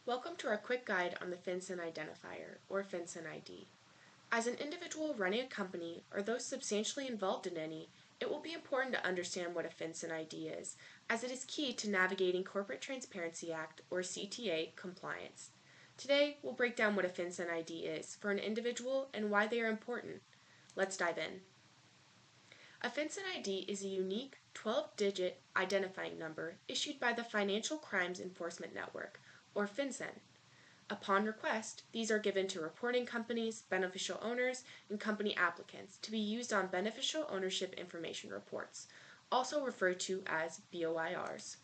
Welcome to our quick guide on the FinCEN Identifier, or FinCEN ID. As an individual running a company, or those substantially involved in any, it will be important to understand what a FinCEN ID is, as it is key to navigating Corporate Transparency Act, or CTA, compliance. Today, we'll break down what a FinCEN ID is for an individual and why they are important. Let's dive in. A FinCEN ID is a unique 12-digit identifying number issued by the Financial Crimes Enforcement Network, or FinCEN. Upon request, these are given to reporting companies, beneficial owners, and company applicants to be used on beneficial ownership information reports, also referred to as BOIRs.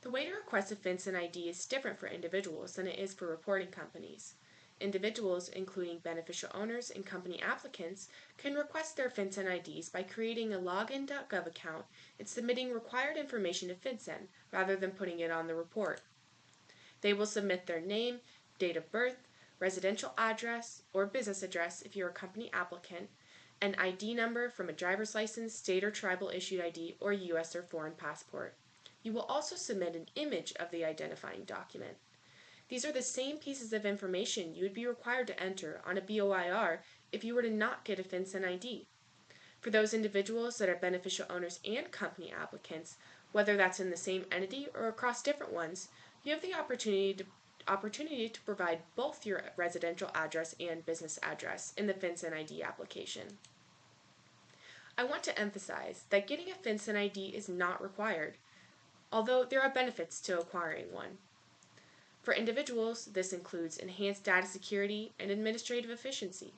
The way to request a FinCEN ID is different for individuals than it is for reporting companies. Individuals, including beneficial owners and company applicants, can request their FinCEN IDs by creating a login.gov account and submitting required information to FinCEN rather than putting it on the report. They will submit their name, date of birth, residential address, or business address if you're a company applicant, an ID number from a driver's license, state or tribal issued ID, or U.S. or foreign passport. You will also submit an image of the identifying document. These are the same pieces of information you would be required to enter on a BOIR if you were to not get a FinCEN ID. For those individuals that are beneficial owners and company applicants, whether that's in the same entity or across different ones, you have the opportunity to provide both your residential address and business address in the FinCEN ID application. I want to emphasize that getting a FinCEN ID is not required, although there are benefits to acquiring one. For individuals, this includes enhanced data security and administrative efficiency.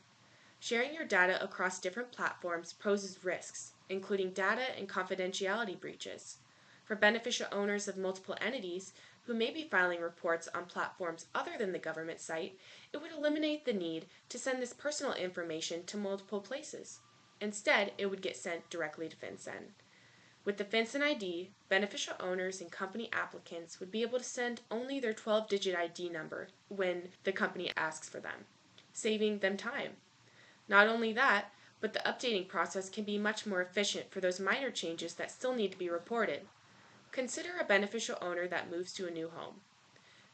Sharing your data across different platforms poses risks, including data and confidentiality breaches. For beneficial owners of multiple entities who may be filing reports on platforms other than the government site, it would eliminate the need to send this personal information to multiple places. Instead, it would get sent directly to FinCEN. With the FinCEN ID, beneficial owners and company applicants would be able to send only their 12-digit ID number when the company asks for them, saving them time. Not only that, but the updating process can be much more efficient for those minor changes that still need to be reported. Consider a beneficial owner that moves to a new home.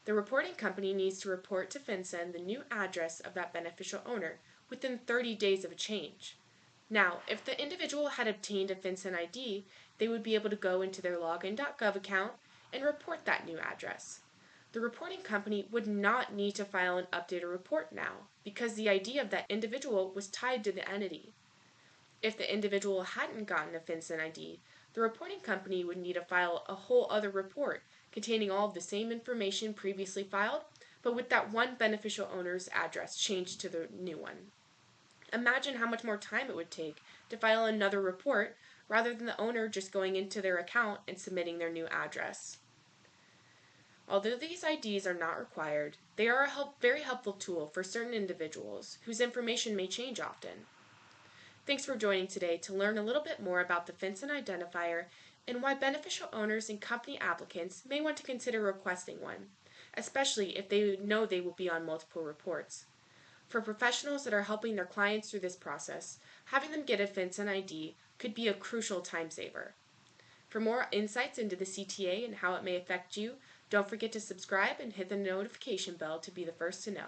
The reporting company needs to report to FinCEN the new address of that beneficial owner within 30 days of a change. Now, if the individual had obtained a FinCEN ID, they would be able to go into their login.gov account and report that new address. The reporting company would not need to file an updated report now because the ID of that individual was tied to the entity. If the individual hadn't gotten a FinCEN ID, the reporting company would need to file a whole other report containing all of the same information previously filed, but with that one beneficial owner's address changed to the new one. Imagine how much more time it would take to file another report rather than the owner just going into their account and submitting their new address. Although these IDs are not required, they are a very helpful tool for certain individuals whose information may change often. Thanks for joining today to learn a little bit more about the FinCEN Identifier and why beneficial owners and company applicants may want to consider requesting one, especially if they know they will be on multiple reports. For professionals that are helping their clients through this process, having them get a FinCEN ID could be a crucial time saver. For more insights into the CTA and how it may affect you, don't forget to subscribe and hit the notification bell to be the first to know.